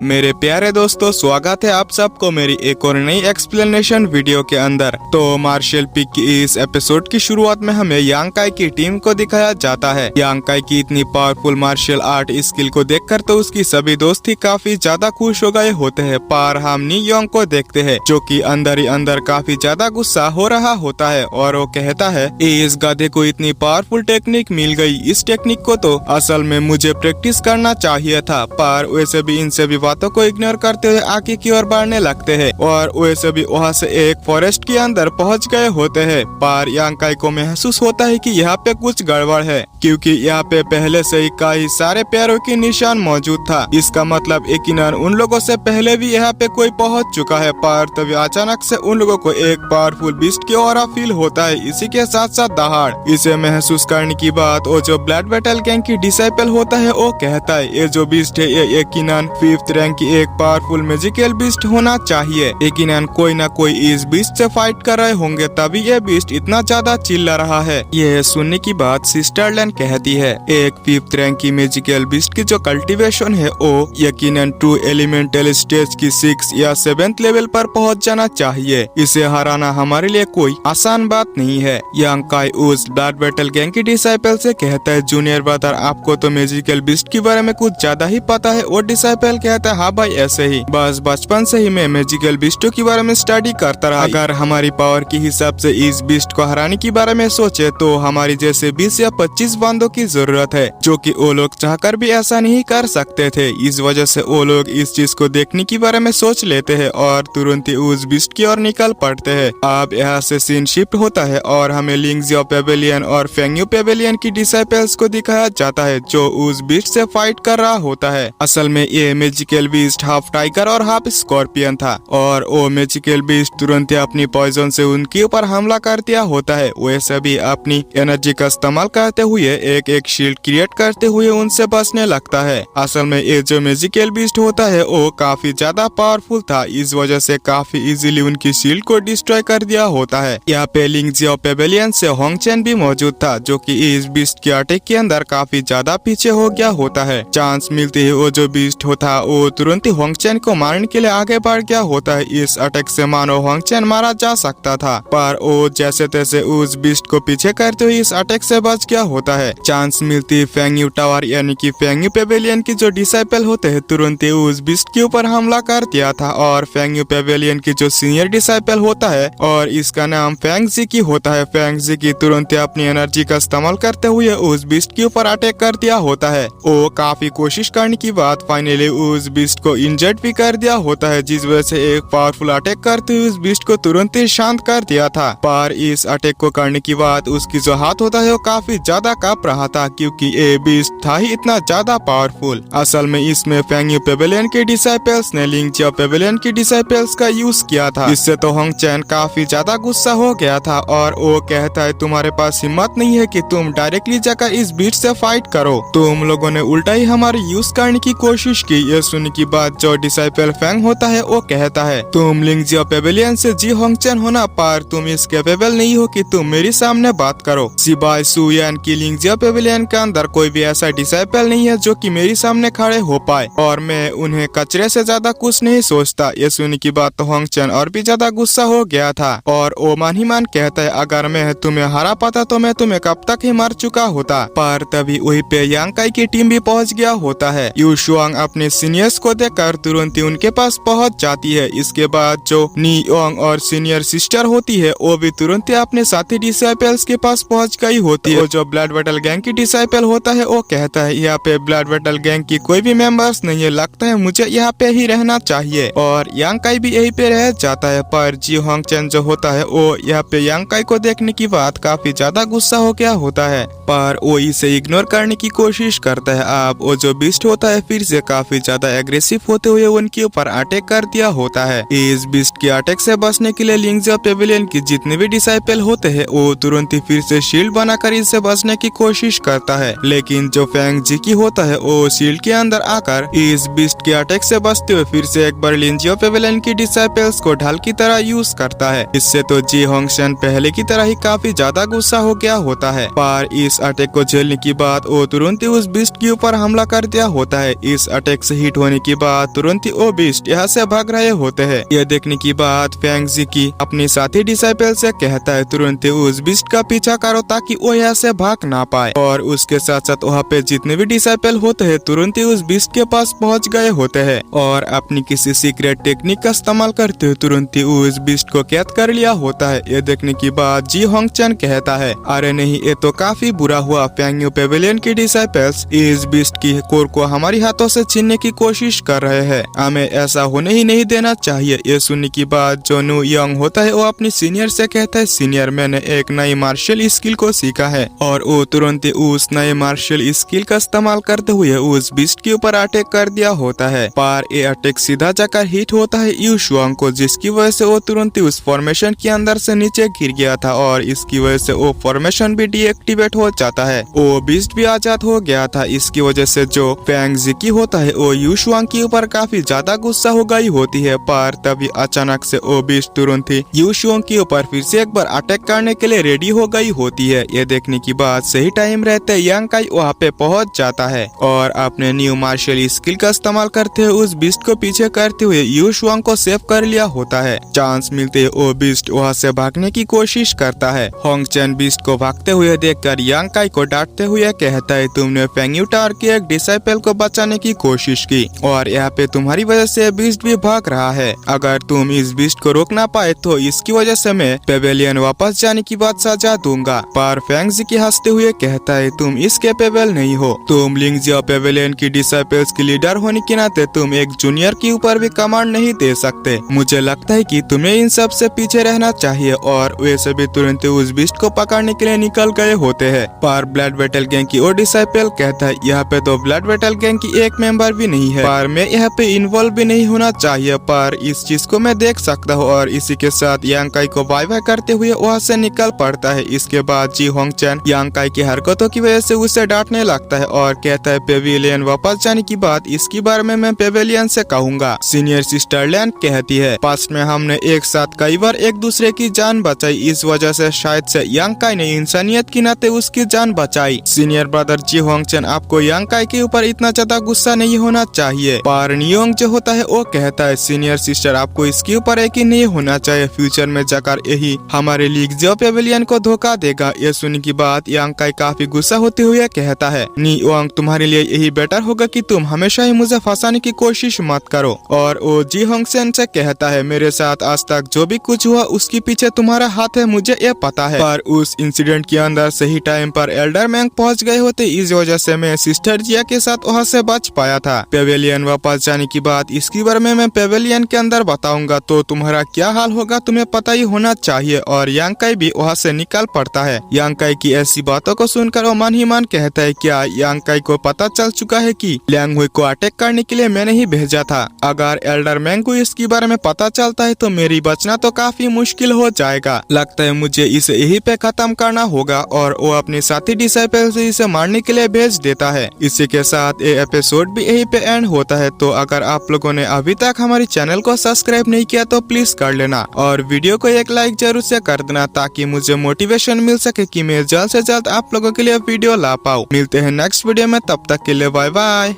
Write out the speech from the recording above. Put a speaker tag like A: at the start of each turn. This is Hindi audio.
A: मेरे प्यारे दोस्तों, स्वागत है आप सबको मेरी एक और नई एक्सप्लेनेशन वीडियो के अंदर। तो मार्शल पिक की इस एपिसोड की शुरुआत में हमें यांग काई की टीम को दिखाया जाता है। यांग काई की इतनी पावरफुल मार्शल आर्ट स्किल को देखकर तो उसकी सभी दोस्त ही काफी ज्यादा खुश हो गए होते हैं। पर हम नी योंग को देखते हैं जो कि अंदर ही अंदर काफी ज्यादा गुस्सा हो रहा होता है और वो कहता है इस गधे को इतनी पावरफुल टेक्निक मिल गई, इस टेक्निक को तो असल में मुझे प्रैक्टिस करना चाहिए था। पर वैसे भी इन सभी बातों को इग्नोर करते हुए आगे की ओर बढ़ने लगते हैं और वैसे भी वहाँ से एक फॉरेस्ट के अंदर पहुँच गए होते हैं। पर यांग काई को महसूस होता है कि यहाँ पे कुछ गड़बड़ है, क्योंकि यहाँ पे पहले से ही कई सारे पैरों के निशान मौजूद था। इसका मतलब यकीनन उन लोगों से पहले भी यहाँ पे कोई पहुँच चुका है। पर तभी अचानक से उन लोगों को एक पावरफुल बीस्ट की ऑरा फील होता है, इसी के साथ साथ दहाड़। इसे महसूस करने की बात वो जो ब्लड बैटल गैंग की डिसाइपल होता है वो कहता है ये जो बीस्ट है ये यकीनन 5th रैंक की एक पावरफुल मैजिकल बीस्ट होना चाहिए। यकीनन कोई ना कोई इस बीस्ट से फाइट कर रहे होंगे, तभी ये बीस्ट इतना ज्यादा चिल्ला रहा है। ये सुनने की बात सिस्टर लैन कहती है एक 5th रैंक की मैजिकल बीस्ट की जो कल्टीवेशन है वो यकीनन ट्रू एलिमेंटल स्टेज की 6 या 7th लेवल पर पहुंच जाना चाहिए। इसे हराना हमारे लिए कोई आसान बात नहीं है। यांग काई उस ब्लड बैटल गैंग की डिसाइपल से कहता है जूनियर ब्रदर, आपको तो मैजिकल बीस्ट के बारे में कुछ ज्यादा ही पता है। वो डिसाइपल कहता है हाँ भाई ऐसे ही, बस बचपन से ही मैं मैजिकल बीस्टों के बारे में स्टडी करता रहा। अगर हमारी पावर के हिसाब से इस बीस्ट को हराने के बारे में सोचे तो हमारी जैसे 20 या 25 बंदों की जरूरत है, जो कि वो लोग चाहकर भी ऐसा नहीं कर सकते थे। इस वजह से वो लोग इस चीज को देखने के बारे में सोच लेते हैं और तुरंत ही उस बीस्ट की ओर निकल पड़ते हैं। अब यहाँ से सीन शिफ्ट होता है और हमें लिंगजियो पेवेलियन और फेंगयू पेवेलियन की डिसाइपल्स को दिखाया जाता है जो उस बीस्ट से फाइट कर रहा होता है। असल में ये मैजिकल बीस्ट हाफ टाइगर और हाफ स्कॉर्पियन था और वो मैजिकल बीस्ट तुरंत अपनी पॉइजन से उनके ऊपर हमला कर दिया होता है। वे सभी अपनी एनर्जी का इस्तेमाल करते हुए एक शील्ड क्रिएट करते हुए उनसे बचने लगता है। असल में ये जो मैजिकल बीस्ट होता है वो काफी ज्यादा पावरफुल था, इस वजह से काफी इजीली उनकी शील्ड को डिस्ट्रॉय कर दिया होता है। यहाँ पे लिंगजियो पेवेलियन से होंग चेन भी मौजूद था जो कि इस बीस्ट के अटैक के अंदर काफी ज्यादा पीछे हो गया होता है। चांस मिलते ही वो जो बीस्ट होता वो तुरंत ही होंग चेन को मारने के लिए आगे बढ़ गया होता है। इस अटैक से मानो होंग चेन मारा जा सकता था, पर वो जैसे तैसे उस बीस्ट को पीछे करते हुए इस अटैक से बच गया होता है। चांस मिलती ही फेंगयू टावर यानी कि फेंगयू पेवेलियन की जो डिसाइपल होते हैं तुरंत ही उस बीस्ट के ऊपर हमला कर दिया था और फेंगयू पेवेलियन की जो सीनियर डिसाइपल होता है और इसका नाम फेंग जी होता है, फेंग जी तुरंत अपनी एनर्जी का इस्तेमाल करते हुए उस बीस्ट के ऊपर अटैक कर दिया होता है। वो काफी कोशिश करने की बाद फाइनली उस बीस्ट को इंजर्ड भी कर दिया होता है, जिस वजह से एक पावरफुल अटैक करते हुए उस बीस्ट को तुरंत ही शांत कर दिया था। पर इस अटैक को करने की बाद उसकी जो हाथ होता है वो काफी ज्यादा कांप रहा था, क्योंकि ये बीस्ट था ही इतना ज्यादा पावरफुल। असल में इसमें फेंगयू पेवेलियन के डिसाइपल्स ने लिंगजियो पेवेलियन के डिसाइपल्स का यूज किया था। इससे तो होंग चेन काफी ज्यादा गुस्सा हो गया था और वो कहता है तुम्हारे पास हिम्मत नहीं है कि तुम डायरेक्टली जाकर इस बीस्ट से फाइट करो, तुम लोगों ने उल्टा ही हमारे यूज करने की कोशिश की। ये सुनने की बात जो डिसाइपल फेंग होता है वो कहता है तुम लिंगजियो पेवेलियन से जी होंग चेन होना, पर तुम इस कैपेबल नहीं हो कि तुम मेरे सामने बात करो। सिवाय सुयान की लिंगजियो पेवेलियन के अंदर कोई भी ऐसा डिसाइपल नहीं है जो कि मेरे सामने खड़े हो पाए और मैं उन्हें कचरे से ज्यादा कुछ नहीं सोचता। ये सुनने की बात तो होंग चेन और भी ज्यादा गुस्सा हो गया था और वो मान ही मान कहता है अगर मैं तुम्हें हरा पाता तो मैं तुम्हें कब तक ही मर चुका होता। पर तभी वही पे यांग काई की टीम भी पहुंच गया होता है। यू शुआंग अपने सीनियर्स को देखकर तुरंत ही उनके पास पहुंच जाती है। इसके बाद जो नी योंग और सीनियर सिस्टर होती है वो भी तुरंत ही अपने साथी डिसाइपल्स के पास पहुंच गई होती है। वो जो ब्लड बैटल गैंग की डिसाइपल होता है वो कहता है यहाँ पे ब्लड बैटल गैंग की कोई भी मेंबर्स नहीं है, लगता है मुझे यहाँ पे ही रहना चाहिए और यांग काई भी यही पे रह जाता है। पर जी होंग चेन जो होता है वो यहाँ पे यांग काई को देखने की बात काफी ज्यादा गुस्सा हो गया होता है, पर वो इसे इग्नोर करने की कोशिश करता है। अब वो जो बीस्ट होता है फिर से काफी ज्यादा एग्रेसिव होते हुए उनके ऊपर अटैक कर दिया होता है। इस बीस्ट के अटैक से बचने के लिए लिंगजियो पेवेलियन की जितने भी डिसाइपल होते हैं वो तुरंत ही फिर से शील्ड बनाकर इससे बचने की कोशिश करता है, लेकिन जो फेंग जी की होता है वो शील्ड के अंदर आकर इस बीस्ट के अटैक से बचते हुए फिर से एक बार लिंगजियो पेवेलियन की डिसाइपल्स को ढाल की तरह यूज करता है। इससे तो जी होंग चेन पहले की तरह ही काफी ज्यादा गुस्सा हो गया होता है, पर इस अटैक को झेलने की बाद वो तुरंत ही उस बीस्ट के ऊपर हमला कर दिया होता है। इस अटैक से हिट होने होने की बाद तुरंत ही वो बीस्ट यहाँ से भाग रहे होते हैं। यह देखने की बाद फेंग जिकी अपनी साथी डिसाइपल से कहता है तुरंत ही उस बीस्ट का पीछा करो ताकि वो यहाँ से भाग ना पाए। और उसके साथ साथ वहाँ पे जितने भी डिसाइपल होते हैं तुरंत ही उस बीस्ट के पास पहुँच गए होते हैं और अपनी किसी सीक्रेट टेक्निक का इस्तेमाल करते हुए तुरंत ही उस बीस्ट को कैद कर लिया होता है। ये देखने की बाद जी होंग चैन कहता है अरे नहीं, ये तो काफी बुरा हुआ। फेंग यू पेविलियन की डिसाइपल्स इस बीस्ट की कोर को हमारी हाथों से छीनने की कोशिश कर रहे हैं, हमें ऐसा होने ही नहीं देना चाहिए। ये सुनने की बाद जो न्यू यंग होता है वो अपनी सीनियर से कहता है सीनियर मैंने एक नई मार्शल स्किल को सीखा है। और वो तुरंत ही उस नए मार्शल स्किल का इस्तेमाल करते हुए उस बीस्ट के ऊपर अटैक कर दिया होता है। पर ये अटैक सीधा जाकर हिट होता है यू शुआंग को, जिसकी वजह से वो तुरंत ही उस फॉर्मेशन के अंदर से नीचे गिर गया था और इसकी वजह से वो फॉर्मेशन भी डीएक्टिवेट हो जाता है। वो बीस्ट भी आजाद हो गया था। इसकी वजह से जो फेंग जिकी होता है वो यू शुआंग के ऊपर काफी ज्यादा गुस्सा हो गई होती है। पर तभी अचानक से वो बीस्ट तुरंत ही यू शुआंग के ऊपर फिर से एक बार अटैक करने के लिए रेडी हो गई होती है। ये देखने की बाद सही टाइम रहते यांग काई वहाँ पे पहुँच जाता है और अपने न्यू मार्शल स्किल का इस्तेमाल करते हुए उस बीस्ट को पीछे करते हुए यू शुआंग को सेव कर लिया होता है। चांस मिलते वो बीस्ट वहाँ से भागने की कोशिश करता है। होंग चैन बीस्ट को भागते हुए देखकर यांग काई को डांटते हुए कहता है तुमने फेंग यू टावर के एक डिसाइपल को बचाने की कोशिश की और यहाँ पे तुम्हारी वजह से बीस्ट भी भाग रहा है। अगर तुम इस बीस्ट को रोक ना पाए तो इसकी वजह से मैं पेविलियन वापस जाने की बात सजा दूंगा। पर फेंग जिकी हंसते हुए कहता है तुम इस कैपेबल नहीं हो, तुम लिंगजिया पेविलियन की डिसाइपल्स की लीडर होने के नाते तुम एक जूनियर के ऊपर भी कमांड नहीं दे सकते। मुझे लगता है कि तुम्हें इन सब से पीछे रहना चाहिए। और वे सभी तुरंत उस बीस्ट को पकड़ने के लिए निकल गए होते हैं। पर ब्लड बैटल गैंग की और डिसाइपल कहता है यहाँ पे तो ब्लड बैटल गैंग की एक मेंबर भी नहीं है, पर मैं यहाँ पे इन्वॉल्व भी नहीं होना चाहिए। पर इस चीज को मैं देख सकता हूँ। और इसी के साथ यांग काई को बाय बाय करते हुए वहाँ से निकल पड़ता है। इसके बाद जी होंग चैन यांग काई की हरकतों की वजह से उसे डांटने लगता है और कहता है पेविलियन वापस जाने की बात इसकी बारे में मैं पेविलियन से कहूंगा। सीनियर सिस्टर लैन कहती है पास्ट में हमने एक साथ कई बार एक दूसरे की जान बचाई, इस वजह से शायद से यांग काई ने इंसानियत के नाते उसकी जान बचाई। सीनियर ब्रदर जी होंग चैन आपको यांग काई के ऊपर इतना ज्यादा गुस्सा नहीं होना चाहिए। पर नियोंग जो होता है वो कहता है सीनियर सिस्टर आपको इसके ऊपर एक ही नहीं होना चाहिए, फ्यूचर में जाकर यही हमारे लिंगजिया पेविलियन को धोखा देगा। ये सुनने की बात यांग काई काफी गुस्सा होते हुए कहता है नियोंग तुम्हारे लिए यही बेटर होगा कि तुम हमेशा ही मुझे फंसाने की कोशिश मत करो। और वो जी होंग चैन से कहता है मेरे साथ आज तक जो भी कुछ हुआ उसके पीछे तुम्हारा हाथ है, मुझे ये पता है। पर उस इंसिडेंट के अंदर सही टाइम पर एल्डर मैंग पहुंच गए होते, इस वजह से मैं सिस्टर जिया के साथ वहाँ से बच पाया था। पेविलियन वापस जाने की बात इसकी बारे में मैं पेविलियन के अंदर बताऊंगा तो तुम्हारा क्या हाल होगा तुम्हें पता ही होना चाहिए। और यांग काई भी वहाँ से निकल पड़ता है। यांग काई की ऐसी बातों को सुनकर वो मन ही मन कहता है क्या यांग काई को पता चल चुका है कि लियांग हुई को अटैक करने के लिए मैंने ही भेजा था। अगर एल्डर मैंग को इसके बारे में पता चलता है तो मेरी बचना तो काफी मुश्किल हो जाएगा। लगता है मुझे इसे यही पे खत्म करना होगा। और वो अपने साथी डिसाइपल से इसे मारने के लिए भेज देता है। इसी के साथ ये एपिसोड भी यही पे एंड होता है। तो अगर आप लोगों ने अभी तक हमारे चैनल को सब्सक्राइब नहीं किया तो प्लीज कर लेना और वीडियो को एक लाइक जरूर से कर देना ताकि मुझे मोटिवेशन मिल सके कि मैं जल्द से जल्द आप लोगों के लिए वीडियो ला पाऊँ। मिलते हैं नेक्स्ट वीडियो में, तब तक के लिए बाय बाय।